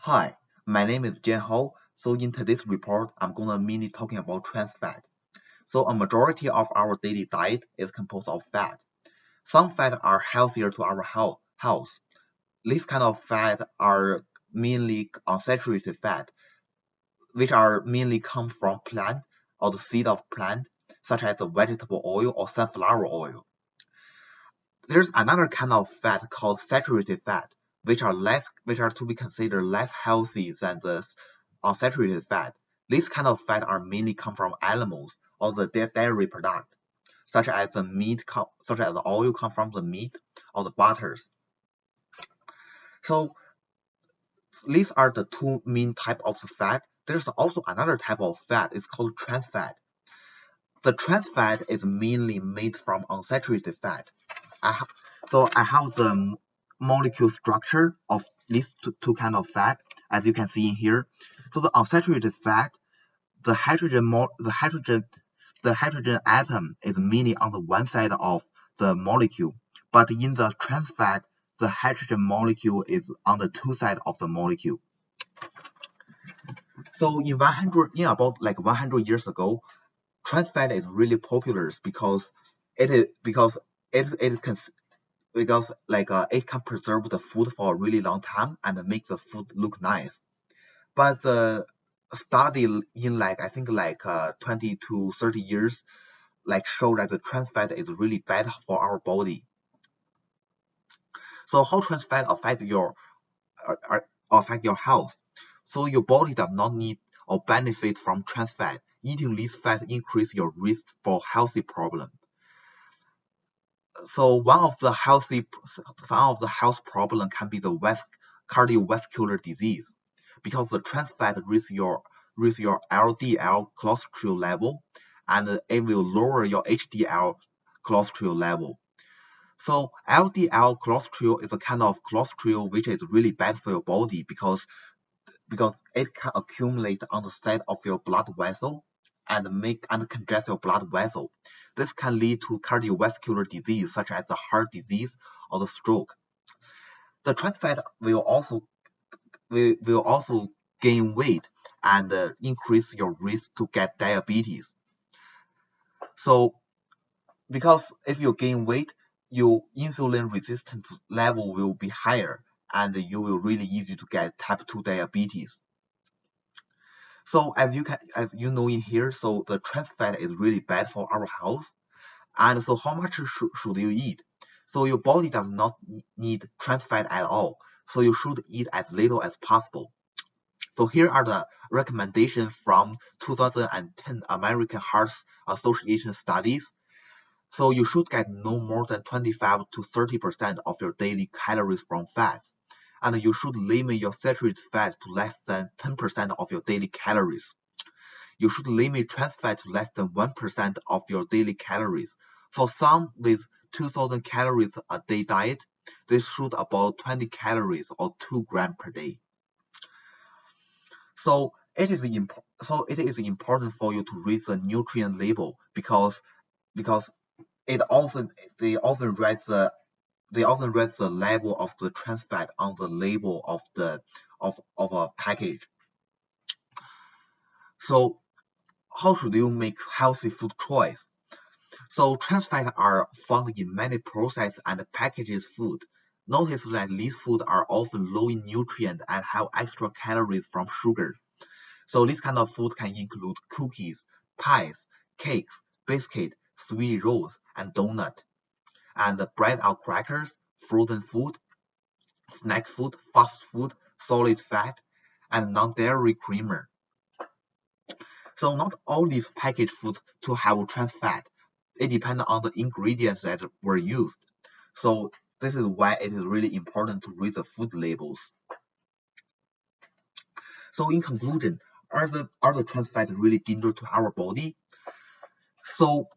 Hi, my name is Jian Hao. So in today's report, I'm gonna mainly talking about trans fat. So a majority of our daily diet is composed of fat. Some fat are healthier to our health. These kind of fat are mainly unsaturated fat, which are mainly come from plant or the seed of plant, such as the vegetable oil or sunflower oil. There's another kind of fat called saturated fat, which are to be considered less healthy than the unsaturated fat. These kind of fat are mainly come from animals or the dairy product, such as the oil come from the meat or the butters. So these are the two main type of fat. There's also another type of fat. It's called trans fat. The trans fat is mainly made from unsaturated fat. So I have the molecule structure of these two kind of fat, as you can see in here. So the unsaturated fat, the hydrogen atom is mainly on the one side of the molecule, but in the trans fat, the hydrogen molecule is on the two sides of the molecule. So in about like 100 years ago, trans fat is really popular because it can it can preserve the food for a really long time and make the food look nice. But the study in I think 20 to 30 years show that the trans fat is really bad for our body. So how trans fat affect your health? So your body does not need or benefit from trans fat. Eating this fat increase your risk for healthy problem. So one of the health problem can be the cardiovascular disease, because the trans fat raise your LDL cholesterol level, and it will lower your HDL cholesterol level. So LDL cholesterol is a kind of cholesterol which is really bad for your body because it can accumulate on the side of your blood vessel and congest your blood vessel. This can lead to cardiovascular disease such as the heart disease or the stroke. The trans fat will also gain weight and increase your risk to get diabetes. So because if you gain weight, your insulin resistance level will be higher and you will really easy to get type 2 diabetes. So as you know in here, so the trans fat is really bad for our health. And so how much should you eat? So your body does not need trans fat at all. So you should eat as little as possible. So here are the recommendations from 2010 American Heart Association studies. So you should get no more than 25 to 30% of your daily calories from fats. And you should limit your saturated fat to less than 10% of your daily calories. You should limit trans fat to less than 1% of your daily calories. For some with 2000 calories a day diet, this should about 20 calories or 2 grams per day. So it is important for you to read the nutrient label because they often write the level of the trans fat on the label of a package. So how should you make healthy food choice? So trans fats are found in many processed and packaged food. Notice that these foods are often low in nutrient and have extra calories from sugar. So this kind of food can include cookies, pies, cakes, biscuit, sweet rolls, and donut. And bread or crackers, frozen food, snack food, fast food, solid fat, and non-dairy creamer. So not all these packaged foods to have trans fat. It depends on the ingredients that were used. So this is why it is really important to read the food labels. So in conclusion, are the trans fats really dangerous to our body? So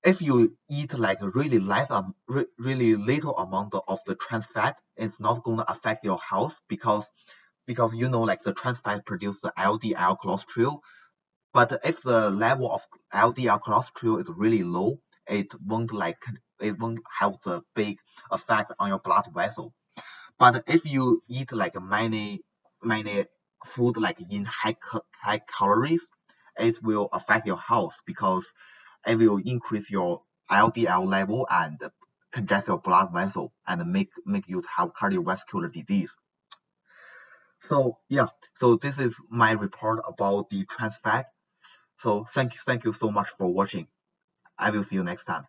if you eat like really little amount of the trans fat, it's not going to affect your health because you know like the trans fat produce the LDL cholesterol. But if the level of LDL cholesterol is really low, it won't have the big effect on your blood vessel. But if you eat like many food like in high calories, it will affect your health because it will increase your LDL level and congest your blood vessel and make you have cardiovascular disease. So yeah, so this is my report about the trans fat. So thank you so much for watching. I will see you next time.